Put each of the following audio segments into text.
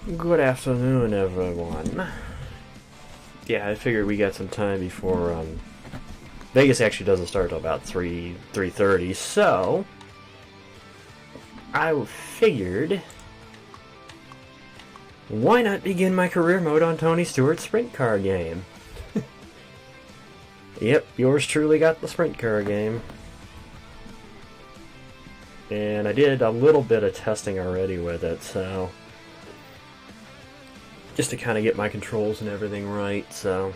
Good afternoon, everyone. Yeah, I figured we got some time before, Vegas actually doesn't start till about 3:30, so I figured, why not begin my career mode on Tony Stewart's sprint car game? Yep, yours truly got the sprint car game. And I did a little bit of testing already with it, so just to kind of get my controls and everything right, so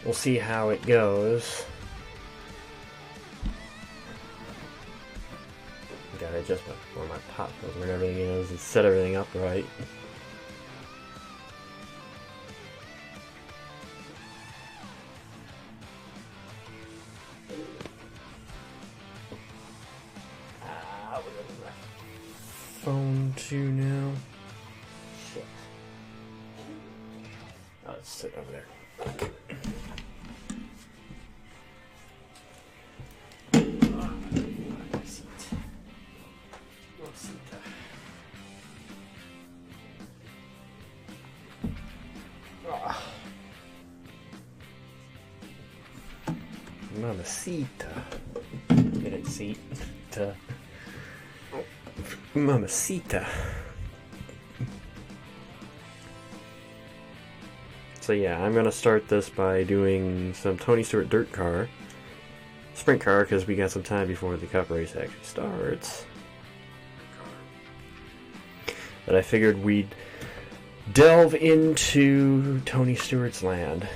we'll see how it goes. Gotta adjust where my pop filter and everything is and set everything up right. We're looking at my phone too now. Shit. Oh, it's sitting over there. Mamacita. Get it, seat. Mamacita. So yeah, I'm gonna start this by doing some Tony Stewart dirt car, sprint car, because we got some time before the cup race actually starts. But I figured we'd delve into Tony Stewart's land.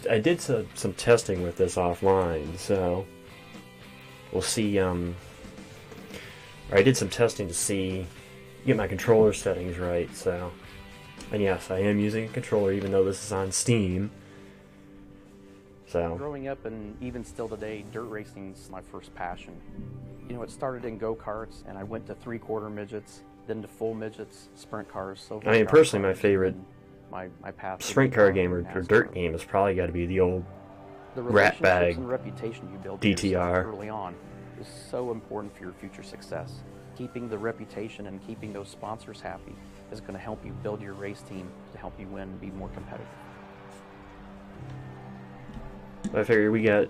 I did some testing with this offline, so we'll see. I did some testing to get my controller settings right. So, and yes, I am using a controller, even though this is on Steam. So, growing up and even still today, dirt racing's my first passion. You know, it started in go-karts, and I went to three-quarter midgets, then to full midgets, sprint cars. So I mean, personally, my favorite my path sprint car game or dirt game has probably got to be the old rat bag and reputation you build DTR early on is so important for your future success. Keeping the reputation and keeping those sponsors happy is going to help you build your race team to help you win and be more competitive. I figure we got,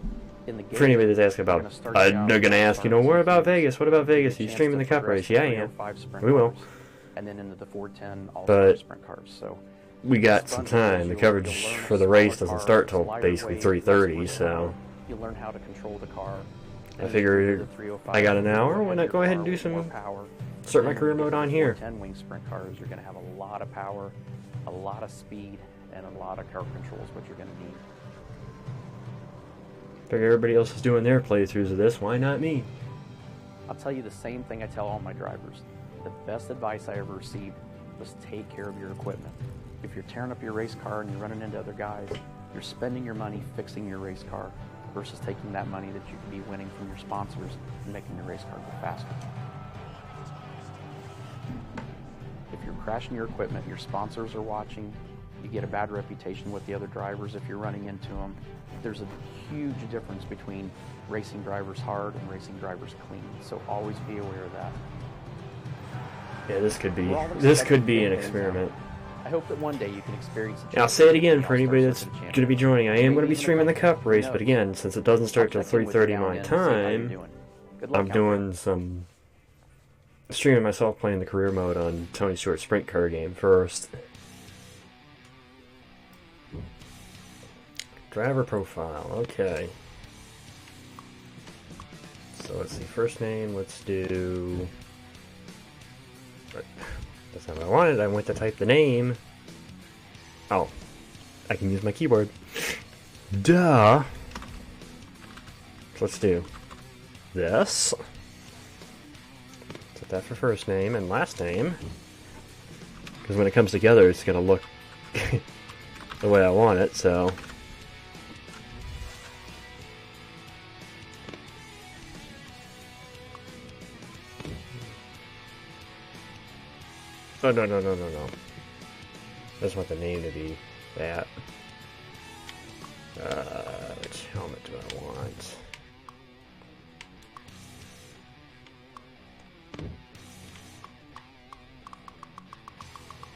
for anybody that's asking about, they're going to ask, what about Vegas? What about Vegas? Are you streaming the cup race? Yeah, I am. We will. And then into the 410 all-star sprint cars. So we got some time. The coverage for the race doesn't start till basically 3:30, so you learn how to control the car. I figure I got an hour. Why not go ahead and do some start my career mode on here? 10-wing sprint cars, you're going to have a lot of power, a lot of speed, and a lot of car controls, what you're going to need. Figure everybody else is doing their playthroughs of this. Why not me? I'll tell you the same thing I tell all my drivers. The best advice I ever received was take care of your equipment. If you're tearing up your race car and you're running into other guys, you're spending your money fixing your race car versus taking that money that you could be winning from your sponsors and making your race car go faster. If you're crashing your equipment, your sponsors are watching, you get a bad reputation with the other drivers if you're running into them. There's a huge difference between racing drivers hard and racing drivers clean, so always be aware of that. Yeah, this could be an experiment. I hope that one day you can experience it. I'll say it again for anybody that's going to be joining. I am going to be streaming the cup race, but again, since it doesn't start till 3:30 my time, I'm doing some streaming myself playing the career mode on Tony Stewart sprint car game first. Driver profile, okay. So let's see, first name, let's do... That's not what I wanted. I went to type the name. Oh, I can use my keyboard. Duh. So let's do this. Set that for first name and last name. Because when it comes together, it's going to look the way I want it, so... Oh, no. I just want the name to be that. Which helmet do I want?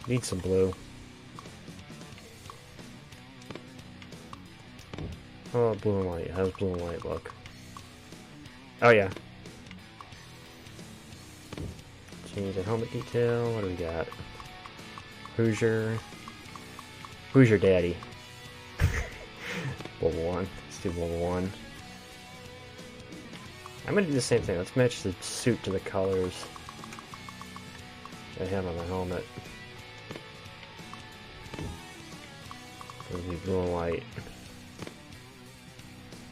Need some blue. Oh, blue and white. How's blue and white look? Oh, yeah. Change the helmet detail. What do we got? Who's your daddy? Level 1. Let's do level 1. I'm gonna do the same thing. Let's match the suit to the colors I have on my helmet. It'll be blue and white.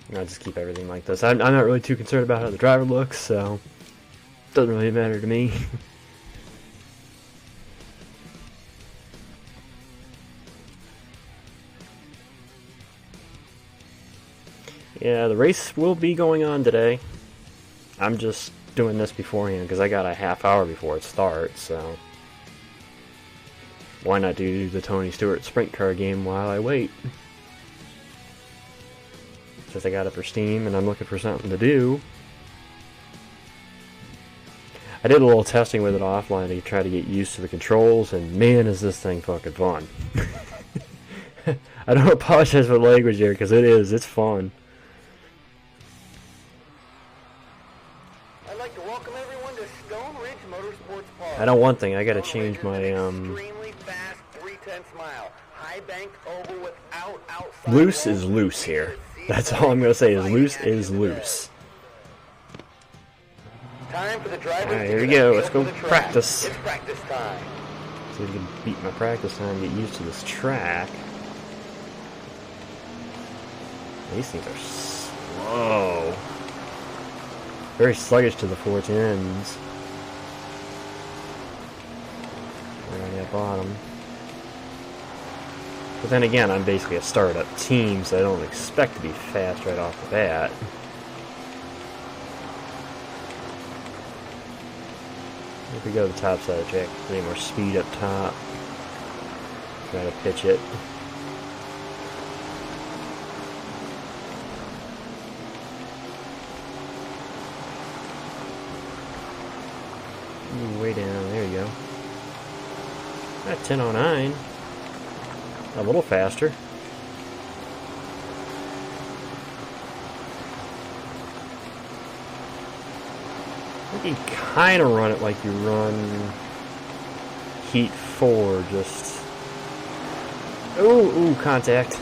And I'll just keep everything like this. I'm not really too concerned about how the driver looks, so it doesn't really matter to me. Yeah, the race will be going on today. I'm just doing this beforehand because I got a half hour before it starts, so why not do the Tony Stewart sprint car game while I wait? Since I got it for Steam and I'm looking for something to do. I did a little testing with it offline to try to get used to the controls, and man is this thing fucking fun. I don't apologize for the language here because it's fun. I know one thing, I gotta change my loose is loose here. That's all I'm gonna say is loose is loose. Alright, here we go, let's go practice. It's practice time. See if we can beat my practice time, get used to this track. These things are slow. Very sluggish to the 410s. Right on that bottom. But then again, I'm basically a startup team, so I don't expect to be fast right off the bat. If we go to the top side of the track, any more speed up top. Try to pitch it. Ooh, way down, there you go. At 10:09. A little faster. I think you kind of run it like you run Heat 4, just... Ooh, contact.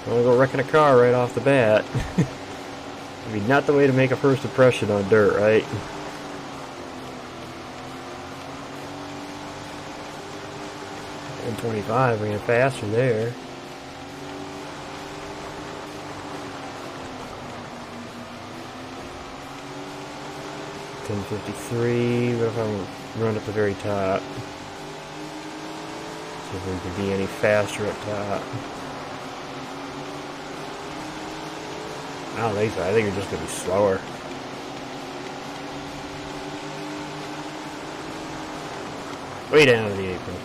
Don't want to go wrecking a car right off the bat. I mean, not the way to make a first impression on dirt, right? And 25, ran faster there. .53. What if I run at the very top? See if we can be any faster up top. I don't think so. I think you're just going to be slower. Way down to the apron.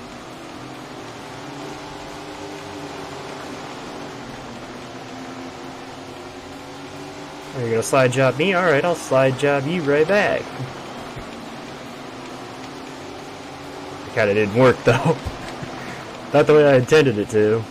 Are you going to slide job me? Alright, I'll slide job you right back. It kind of didn't work though. Not the way I intended it to.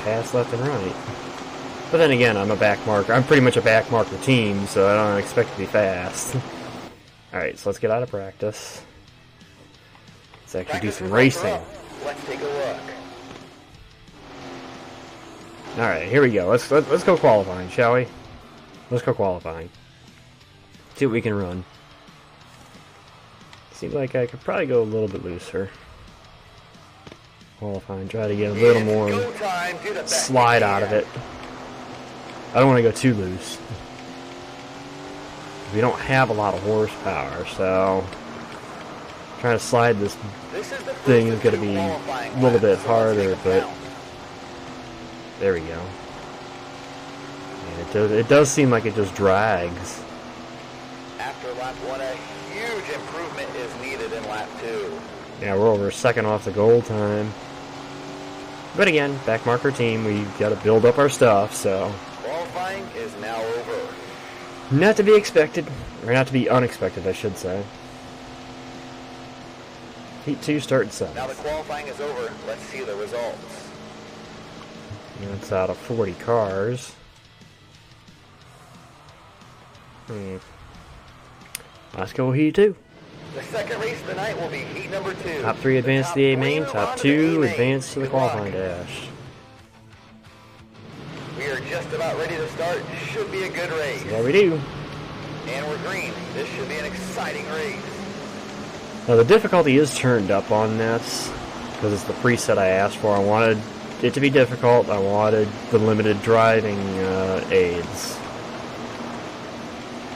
Pass left and right. But then again, I'm a back marker. I'm pretty much a back marker team, so I don't expect to be fast. Alright, so let's get out of practice. Let's actually do some racing. Let's take a look. Alright, here we go. Let's go qualifying, shall we? Let's go qualifying. See what we can run. Seems like I could probably go a little bit looser. Qualifying, try to get a little more slide out of it. I don't want to go too loose. We don't have a lot of horsepower, so trying to slide this thing is going to be a little bit harder, but there we go. And it does seem like it just drags. After lap 1, a huge improvement is needed in lap 2. Yeah, we're over a second off the goal time. But again, backmark our team. We got to build up our stuff, so. Qualifying is now over. Not to be expected, or not to be unexpected, I should say. Heat 2 starting 7th. Now the qualifying is over. Let's see the results. That's out of 40 cars. Let's go Heat 2. The second race of the night will be heat number 2. Top 3 advance to the A main, top 2 advance to the Good luck. qualifying dash. We are just about ready to start. Should be a good race. There we do. And we're green. This should be an exciting race. Now the difficulty is turned up on this because it's the preset I asked for. I wanted it to be difficult. I wanted the limited driving aids.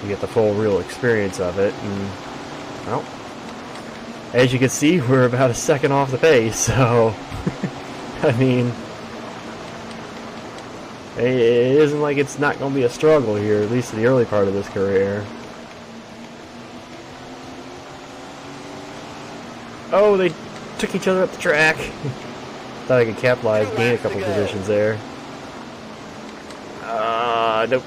You get the full real experience of it, and well, as you can see, we're about a second off the pace. So, I mean, it isn't like it's not going to be a struggle here, at least in the early part of this career. Oh, they took each other up the track. Thought I could capitalize, gain a couple positions there. Nope.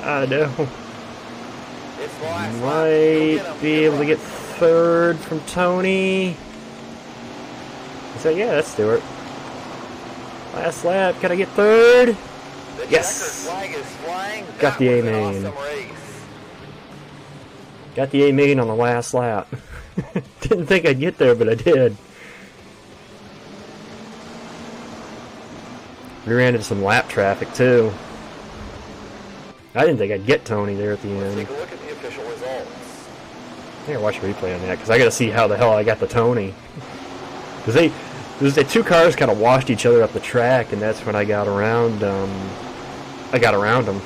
No. It's the last lap. Go Might get 'em. be Good able to luck. get third from Tony. So yeah, that's Stewart. Last lap, can I get third? The Yes. checkered flag is flying. Got That the was an A-main. awesome race. Got the A main on the last lap. Didn't think I'd get there, but I did. We ran into some lap traffic too. I didn't think I'd get Tony there at the Let's end. take a look at the official results. I gotta watch a replay on that because I gotta see how the hell I got the Tony. Because the two cars kind of washed each other up the track, and that's when I got around. I got around them.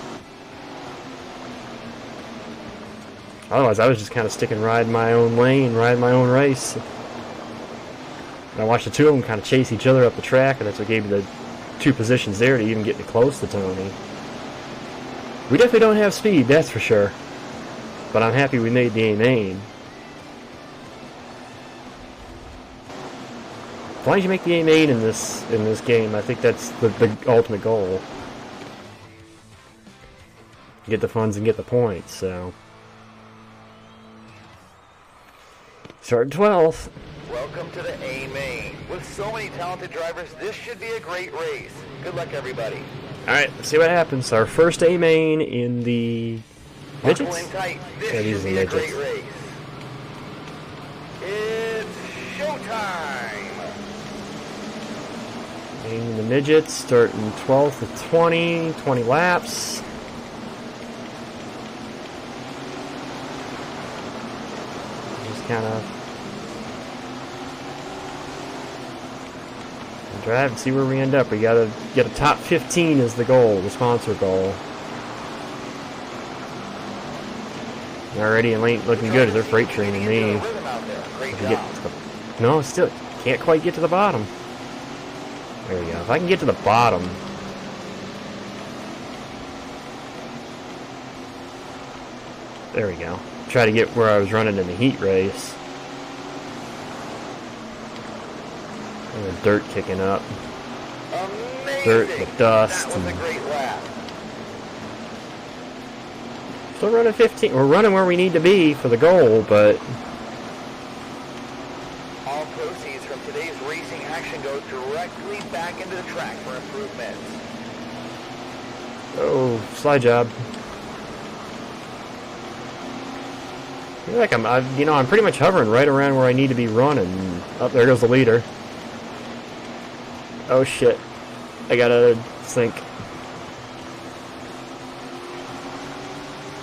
Otherwise, I was just kind of sticking riding my own lane, riding my own race. And I watched the two of them kind of chase each other up the track, and that's what gave me the two positions there to even get me close to Tony. We definitely don't have speed, that's for sure. But I'm happy we made the A main. As long as you make the A main in this game, I think that's the ultimate goal. Get the funds and get the points, so. Start 12th. Welcome to the A main. With so many talented drivers, this should be a great race. Good luck, everybody. Alright, let's see what happens. Our first A main in the Buckle midgets. in tight. This Yeah, these should are be a midgets. great race. It's showtime. In the midgets, starting 12th to 20 laps. Just kind of drive and see where we end up. We gotta get a top 15 is the goal, the sponsor goal. Already it ain't looking good as they're freight training me. Rhythm out there. Great If we get job. to the, no, still can't quite get to the bottom. There we go. If I can get to the bottom. There we go. Try to get where I was running in the heat race. And the dirt kicking up. Amazing. Dirt, the dust, That was a and- great lap. Still running 15. We're running where we need to be for the goal, but All proceeds from today's racing action go directly back into the track for improvements. oh, slide job. I feel like I'm pretty much hovering right around where I need to be running. Oh, there goes the leader. Oh shit. I gotta sink.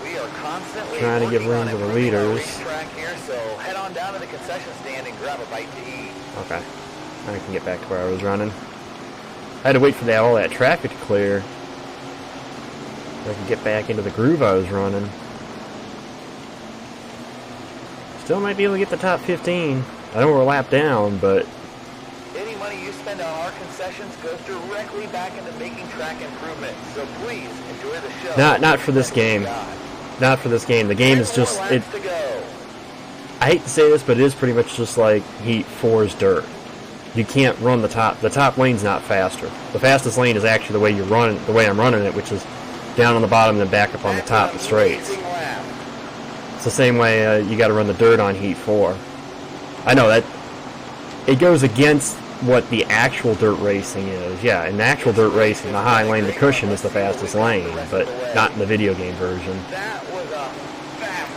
We are constantly Trying to give working room on to the improving our leaders. racetrack here, so head on down to the concession stand and grab a bite to eat. Okay. I can get back to where I was running. I had to wait for all that traffic to clear. So I could get back into the groove I was running. Still might be able to get the top 15. I know we're a lap down, but Any money you spend on our concessions goes directly back into making track improvements. So please enjoy the show. Not for this game. not for this game. The game is just it. I hate to say this, but it is pretty much just like Heat 4's dirt. You can't run the top. The top lane's not faster. The fastest lane is actually the way you run it, the way I'm running it, which is down on the bottom and then back up on the top of straights. It's the same way you got to run the dirt on Heat 4. I know that it goes against what the actual dirt racing is. Yeah, in the actual dirt racing, the high lane, the cushion is the fastest lane, but not in the video game version.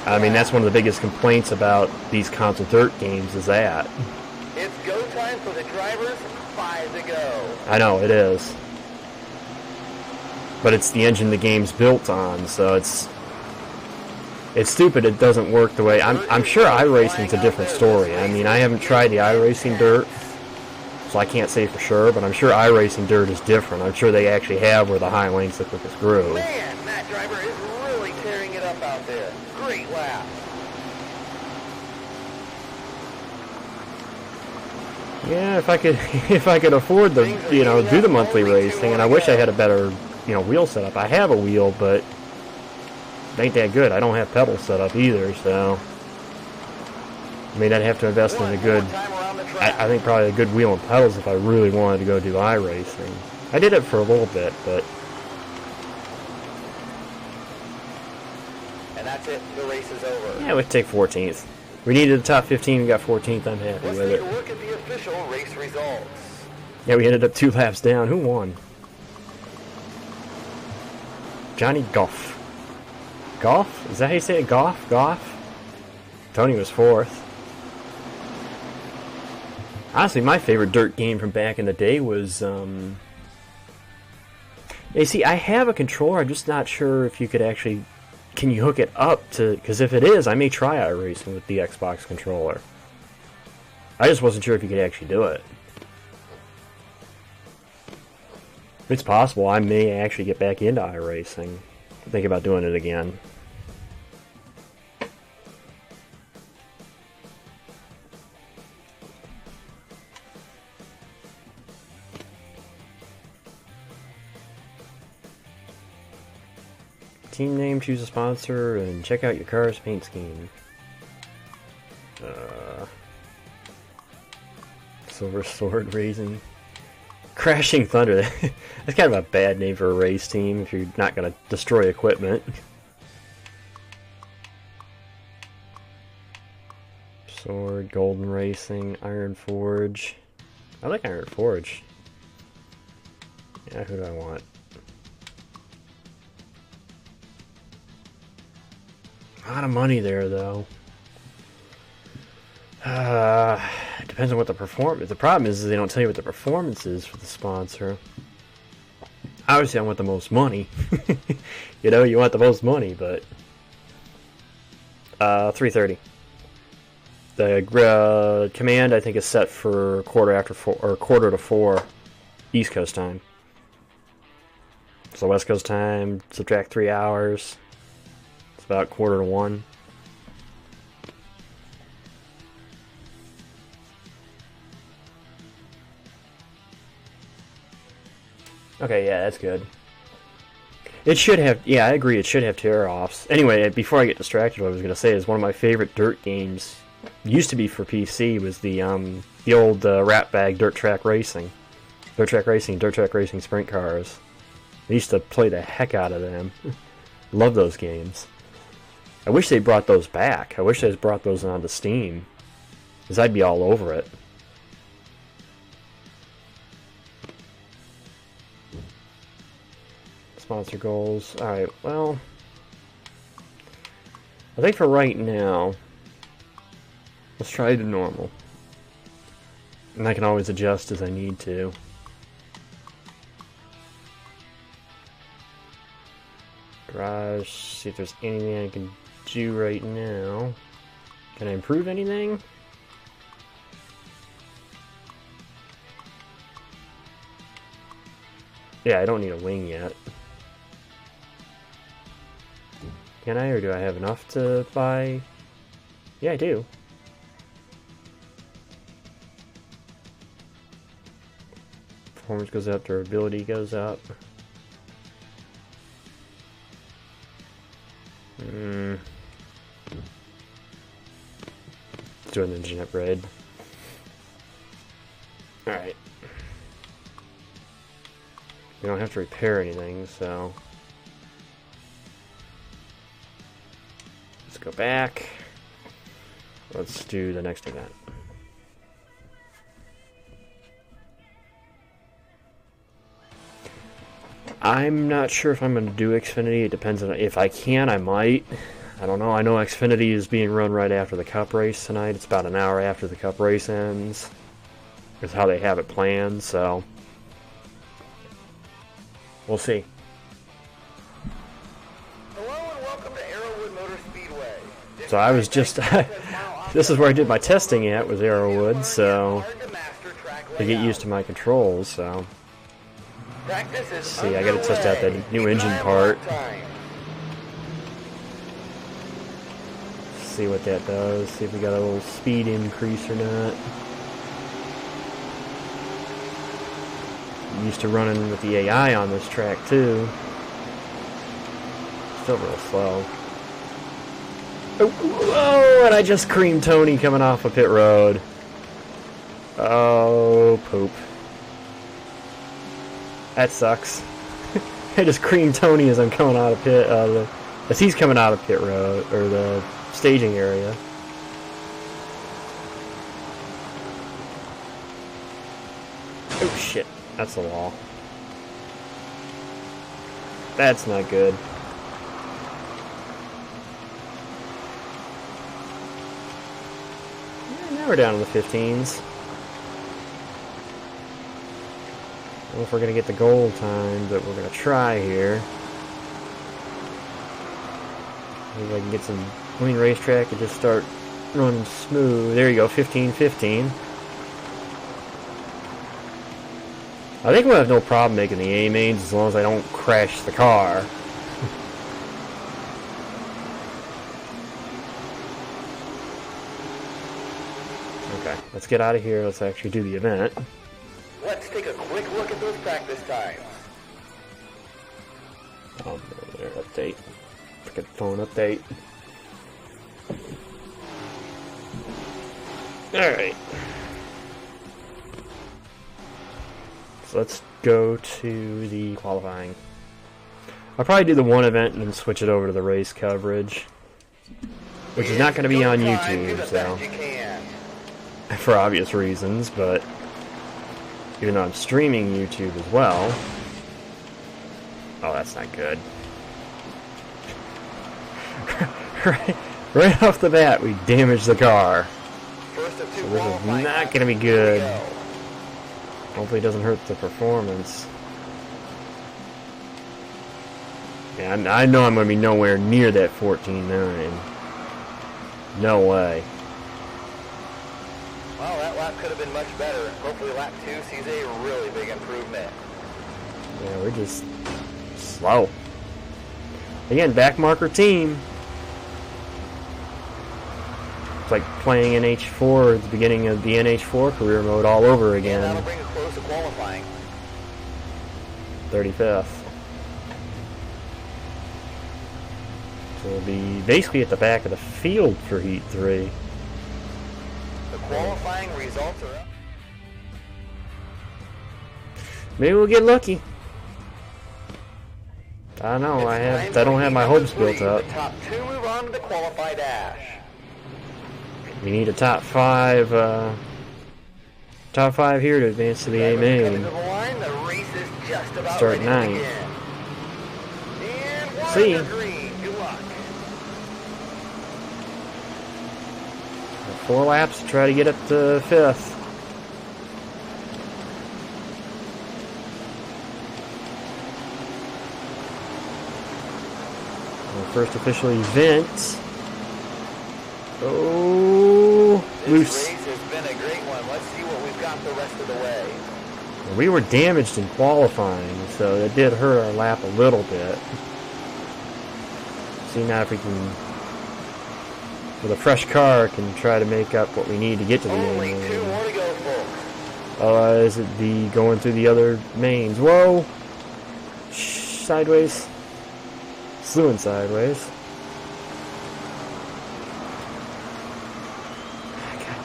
I mean, that's one of the biggest complaints about these console dirt games is that. It's go time for the drivers, 5 to go. I know, it is. But it's the engine the game's built on, so it's stupid it doesn't work the way... I'm sure iRacing's a different story. I mean, I haven't tried the iRacing dirt, so I can't say for sure, but I'm sure iRacing dirt is different. I'm sure they actually have where the high lane's the quickest groove. Man, that driver is really tearing it up out there. Great lap. Yeah, if I could afford the, do the monthly racing, and I wish I had a better, wheel setup. I have a wheel, but it ain't that good. I don't have pedals set up either, so I mean, I'd have to invest in a good, I think probably a good wheel and pedals if I really wanted to go do iRacing. I did it for a little bit, but... And that's it. The race is over. Yeah, we'd take 14th. We needed the top 15, we got 14th, I'm happy with it. Let's take a look at the official race results. Yeah, we ended up 2 laps down. Who won? Johnny Goff. Goff? Is that how you say it? Goff? Goff? Tony was 4th. Honestly, my favorite dirt game from back in the day was, you see, I have a controller, I'm just not sure if you could actually... Can you hook it up to... Because if it is, I may try iRacing with the Xbox controller. I just wasn't sure if you could actually do it. It's possible I may actually get back into iRacing. Think about doing it again. Team name, choose a sponsor, and check out your car's paint scheme. Silver Sword Racing. Crashing Thunder. That's kind of a bad name for a race team if you're not going to destroy equipment. Sword, Golden Racing, Iron Forge. I like Iron Forge. Yeah, who do I want? A lot of money there, though. Depends on what the performance... The problem is they don't tell you what the performance is for the sponsor. Obviously, I want the most money. You want the most money, but... 3:30. The command, I think, is set for quarter to 4 East Coast time. So West Coast time, subtract 3 hours. It's about 1:45. Okay, yeah, that's good. It should have, yeah, I agree, it should have tear-offs. Anyway, before I get distracted, what I was going to say is one of my favorite dirt games, used to be for PC, was the old Rat Bag Dirt Track Racing. Dirt Track Racing Sprint Cars. I used to play the heck out of them. Love those games. I wish they brought those back. I wish they brought those onto Steam, because I'd be all over it. Sponsor goals. Alright, well, I think for right now, let's try the normal. And I can always adjust as I need to. Garage, see if there's anything I can do right now. Can I improve anything? Yeah, I don't need a wing yet. Can I, or do I have enough to buy? Yeah, I do. Performance goes up, durability goes up. Let's do an engine upgrade. Alright. We don't have to repair anything, so... Let's go back. Let's do the next event. I'm not sure if I'm going to do Xfinity. It depends on if I can, I might. I don't know. I know Xfinity is being run right after the Cup race tonight. It's about an hour after the Cup race ends. That's how they have it planned, so we'll see. Hello and welcome to Arrowwood Motor Speedway. So I was just this is where I did my testing at, was Arrowwood, so to get used to my controls, so see, I gotta test out that new engine part. See what that does, see if we got a little speed increase or not. I'm used to running with the AI on this track too. Still real slow. Oh, and I just creamed Tony coming off of pit road. Oh, poop. That sucks. I just creamed Tony as I'm coming out of pit, as he's coming out of pit road, or the staging area. Oh shit, that's a wall. That's not good. Yeah, now we're down in the 15s. I don't know if we're going to get the goal time, but we're going to try here. Maybe I can get some clean racetrack and just start running smooth. There you go, 15-15. I think we'll have no problem making the A-mains as long as I don't crash the car. Okay, let's get out of here. Let's actually do the event. Let's take a quick look at those practice times. Oh, there, update. Freaking phone update. Alright. So let's go to the qualifying. I'll probably do the one event and then switch it over to the race coverage, which is not going to be on YouTube, so for obvious reasons, but even though I'm streaming YouTube as well. Oh, that's not good. right off the bat, we damaged the car. So this is not going to be good. Hopefully it doesn't hurt the performance. Yeah, I know I'm going to be nowhere near that 14.9. No way. Well, that lap could have been much better. Hopefully lap 2 sees a really big improvement. Yeah, we're just slow. Again, back marker team. It's like playing NH4 at the beginning of the NH4 career mode all over again. Yeah, that'll bring it close to qualifying. 35th. So we'll be basically at the back of the field for Heat 3. The qualifying results are up. Maybe we'll get lucky. I don't know. I don't have my hopes built up. The top 2 move on to the qualify dash. We need a top 5 here to advance to the A main. Start 9. See ya. 4 laps to try to get up to 5th. Our first official event. Oh, loose. This race has been a great one. Let's see what we've got the rest of the way. We were damaged in qualifying, so it did hurt our lap a little bit. See now if we can, with a fresh car, can try to make up what we need to get to the Only main. 2 more to go, folks. Is it the going through the other mains? Whoa! Sideways. Slewing sideways.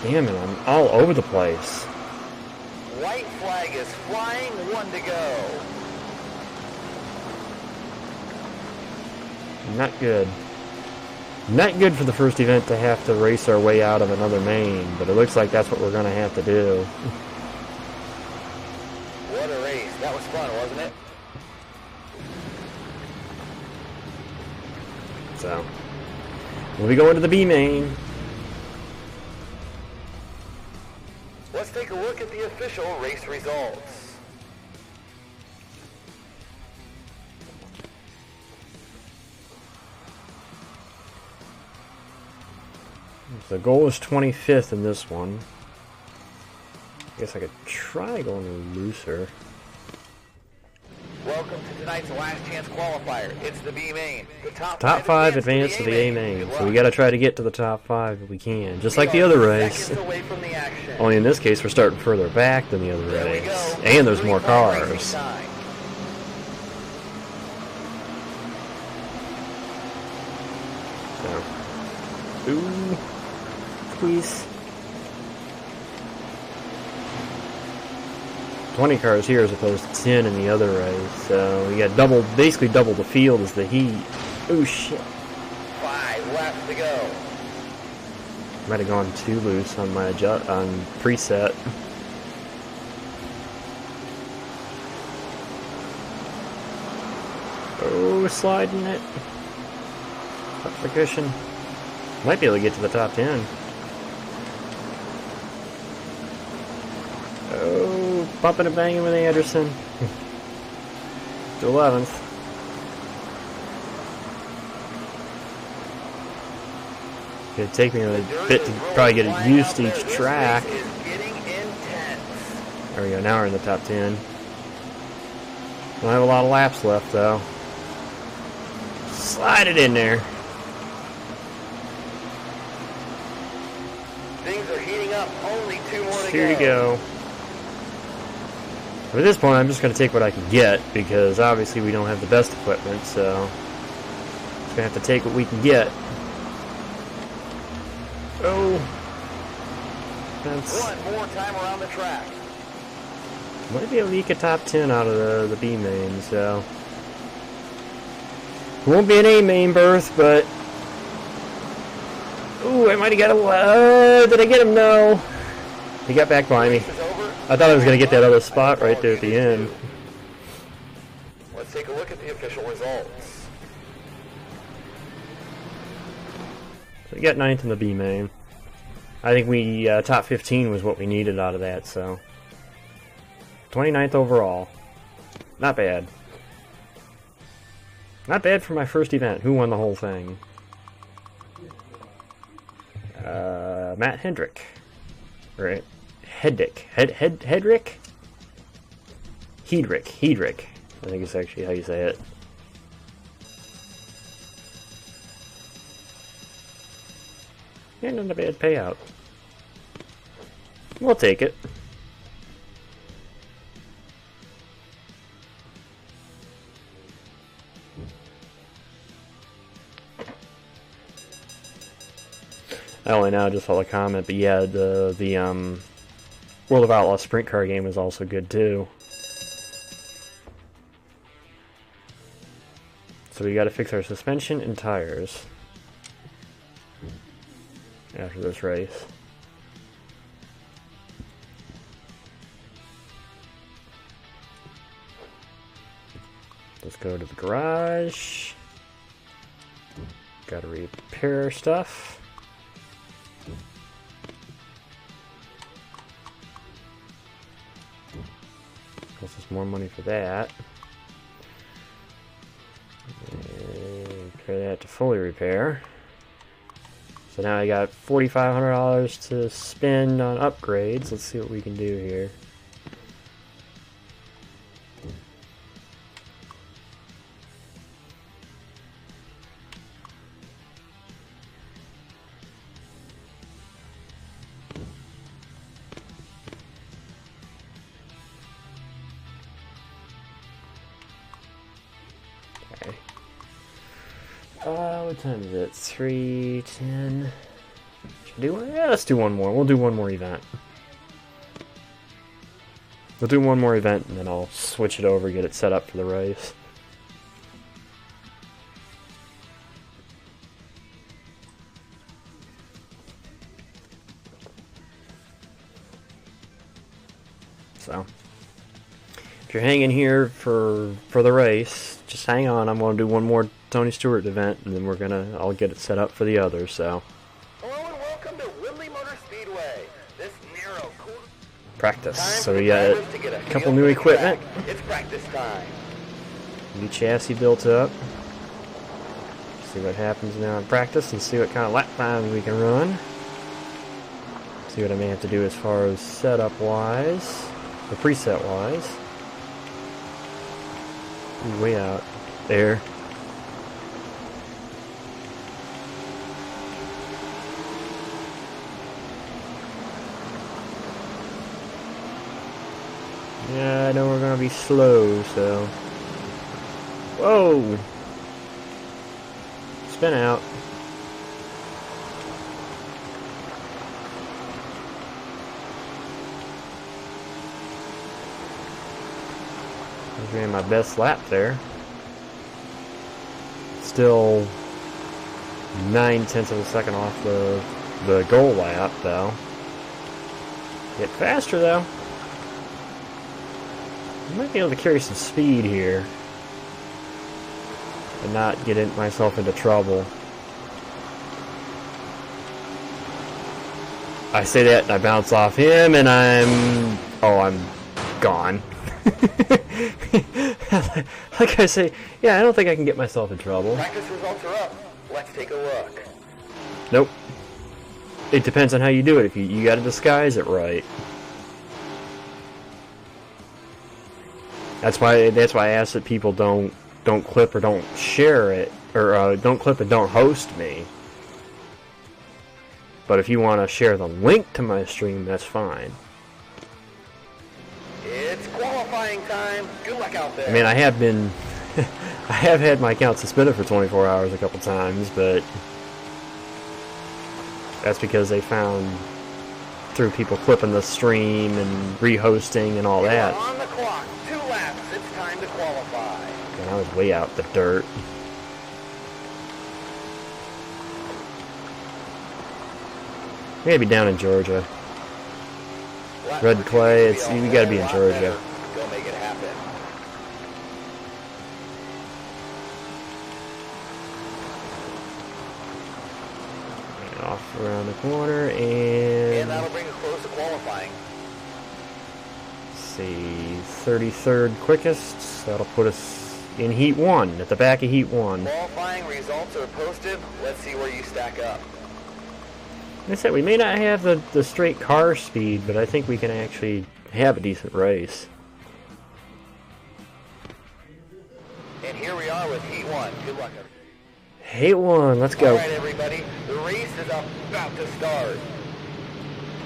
Damn it, I'm all over the place. White flag is flying, 1 to go. Not good. Not good for the first event to have to race our way out of another main, but it looks like that's what we're going to have to do. What a race. That was fun, wasn't it? So, we'll be going to the B main. Let's take a look at the official race results. The goal is 25th in this one. I guess I could try going looser. Welcome to tonight's last chance qualifier. It's the B main. The Top 5 advance to the A main. So we got to try to get to the top 5 if we can. Just like the other race. Only in this case we're starting further back than the other race. And there's more cars. So. Ooh. Squeeze. 20 cars here as opposed to 10 in the other race. So we got basically double the field as the heat. Oh shit. 5 left to go. Might have gone too loose on my preset. Oh, sliding it. Up the cushion. Might be able to get to the top 10. Oh, bumping and banging with Anderson. To 11th. It'd take me a bit to probably get used to each track. There we go, now we're in the top 10. Don't have a lot of laps left though. Slide it in there. Things are heating up, only 2 more to go. Here you go. At this point, I'm just going to take what I can get, because obviously we don't have the best equipment, so just going to have to take what we can get. Oh. That's... One more time around the track. Might be able to eke a top 10 out of the B main, so... It won't be an A main berth, but... Ooh, I might have got a... did I get him? No. He got back by me. I thought I was going to get that other spot right there at the end. Let's take a look at the official results. So we got 9th in the B main. I think we top 15 was what we needed out of that, so 29th overall. Not bad. Not bad for my first event. Who won the whole thing? Matt Hendrick. Right. Hedrick. Hedrick? Hedrick. I think it's actually how you say it. Yeah, not a bad payout. We'll take it. I only now just saw the comment, but yeah, the World of Outlaws sprint car game is also good too. So we got to fix our suspension and tires after this race. Let's go to the garage. Got to repair stuff. Costs us more money for that. And repair that to fully repair. So now I got $4,500 to spend on upgrades. Let's see what we can do here. What time is it? 3:10. Yeah, let's do one more. We'll do one more event. We'll do one more event, and then I'll switch it over, get it set up for the race. So, if you're hanging here for the race, just hang on. I'm going to do one more Tony Stewart event, and then I'll get it set up for the others. So, Hello and welcome to Woodley Motor Speedway. This narrow, cool practice. time So for we got drivers to get a feel couple for new the equipment, track. It's practice time. new chassis built up. See what happens now in practice, and see what kind of lap times we can run. See what I may have to do as far as setup wise, or preset wise. Way out there. Yeah, I know we're gonna be slow, so. Whoa! Spin out. I ran my best lap there. Still 9/10 of a second off the goal lap, though. Get faster, though. I might be able to carry some speed here and not get myself into trouble. I say that and I bounce off him and I'm gone. Like I say, yeah, I don't think I can get myself in trouble. Practice results are up. Let's take a look. Nope. It depends on how you do it. If you got to disguise it right. That's why I ask that people don't clip or don't share it, or don't clip and don't host me. But if you want to share the link to my stream, that's fine. It's qualifying time. Good luck out there. I mean, I have had my account suspended for 24 hours a couple times, but that's because they found through people clipping the stream and rehosting and all that. On the clock. 2 laps. It's time to qualify. And I was way out the dirt. Maybe down in Georgia. Lap Red number clay, 2 we gotta be in a lot Georgia. better. Go make it happen. Off around the corner And and that'll bring us close to qualifying. let's see, 33rd quickest. That'll put us in Heat 1, at the back of Heat 1. Qualifying results are posted. Let's see where you stack up. Like I said, we may not have the straight car speed, but I think we can actually have a decent race. And here we are with Heat 1. Good luck, everybody. Heat 1, let's go. Alright, everybody. The race is about to start.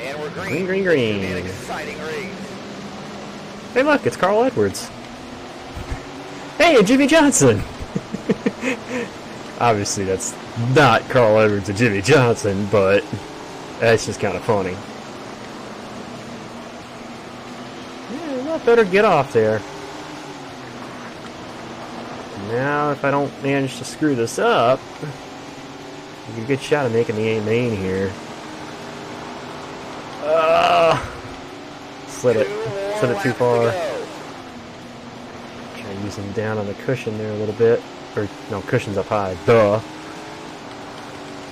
And we're green. Green, green, green. It's gonna be an exciting race. Hey look, it's Carl Edwards. Hey, and Jimmy Johnson! Obviously that's not Carl Edwards and Jimmy Johnson, but that's just kind of funny. Yeah, I better get off there. Now, if I don't manage to screw this up, I get a good shot of making the A main here. Slid it too far. Try using down on the cushion there a little bit. Or, no, cushion's up high. Duh.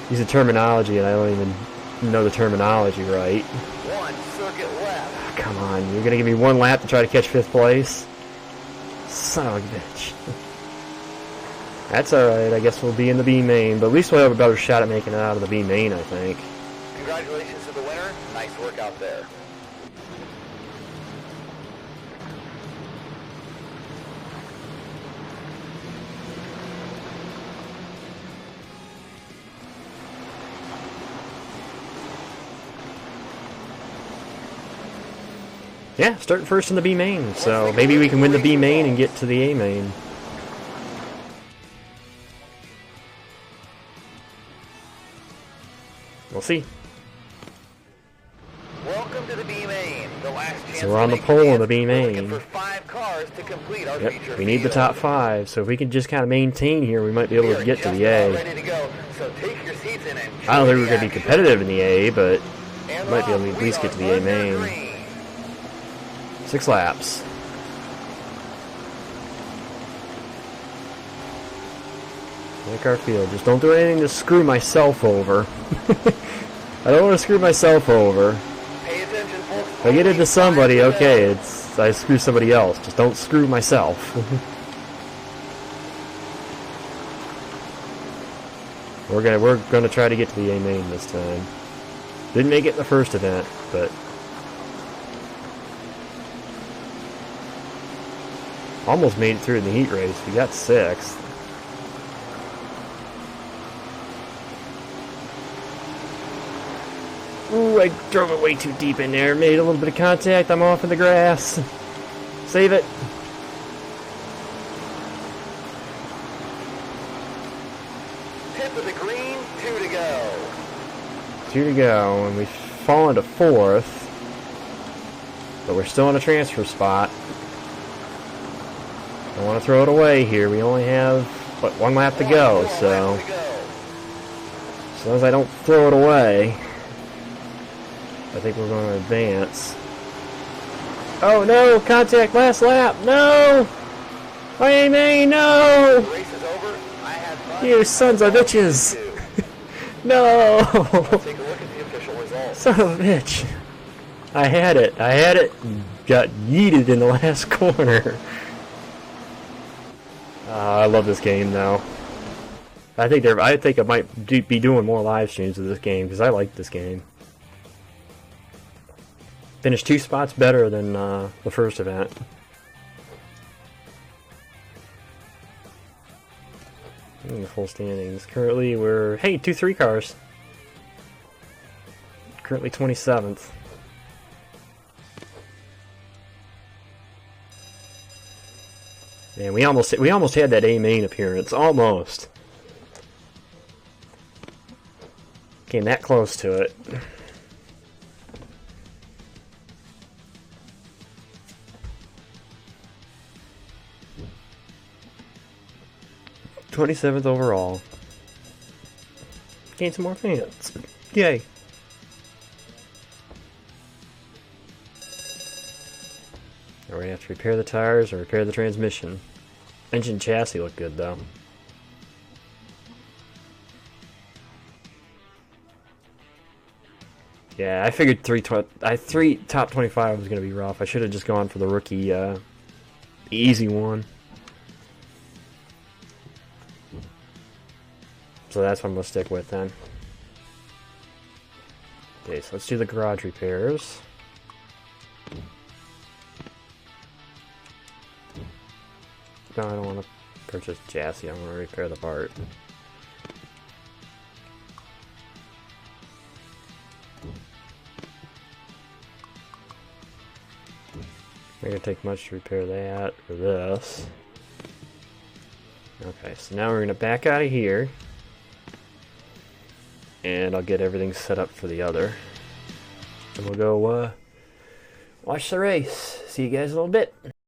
Using terminology and I don't even know the terminology right. 1 circuit left. Come on, you're gonna give me 1 lap to try to catch 5th place? Son of a bitch. That's alright, I guess we'll be in the B main, but at least we'll have a better shot at making it out of the B main, I think. Congratulations to the winner. Nice work out there. Yeah, starting first in the B main, so maybe we can win the B main and get to the A main. We'll see. Welcome to the B main, the last chance. So we're on to the make pole in the it. B We're looking main. for 5 cars to complete our Yep, feature we need the field. top 5, so if we can just kind of maintain here, we might be able We to are get to just the about A. ready to go, so take your seats and enjoy I don't think the we're going to be action. competitive in the A, but And we might be able to off, at least we get to are the A under main. green. 6 laps. Like our field, just don't do anything to screw myself over. I don't want to screw myself over. Pay attention, folks. If I get into somebody, okay, it's I screw somebody else. Just don't screw myself. We're gonna try to get to the A main this time. Didn't make it in the first event, but almost made it through in the heat race. We got 6th. Ooh, I drove it way too deep in there. Made a little bit of contact. I'm off in the grass. Save it. Tip of the green, 2 to go. 2 to go, and we've fallen to 4th. But we're still in a transfer spot. I want to throw it away here. We only have, what, 1 lap to go, so as long as I don't throw it away, I think we're going to advance. Oh no! Contact last lap! No! My A main, no! Race is over. I had fun. You sons of bitches! No! Take a look at the official results. Son of a bitch! I had it, and got yeeted in the last corner. I love this game though. I think I might be doing more live streams of this game because I like this game. Finished 2 spots better than the first event. In the full standings. Currently we're 2-3 cars. Currently 27th. Man, we almost had that A main appearance. Almost. Came that close to it. '27th overall. Gain some more fans. Yay. We're gonna have to repair the tires or repair the transmission. Engine chassis look good though. Yeah, I figured 3 top 25 was gonna be rough. I should have just gone for the rookie, easy one. So that's what I'm gonna stick with then. Okay, so let's do the garage repairs. No, I don't want to purchase chassis. I want to repair the part. Not gonna take much to repair that or this. Okay, so now we're gonna back out of here, and I'll get everything set up for the other, and we'll go watch the race. See you guys in a little bit.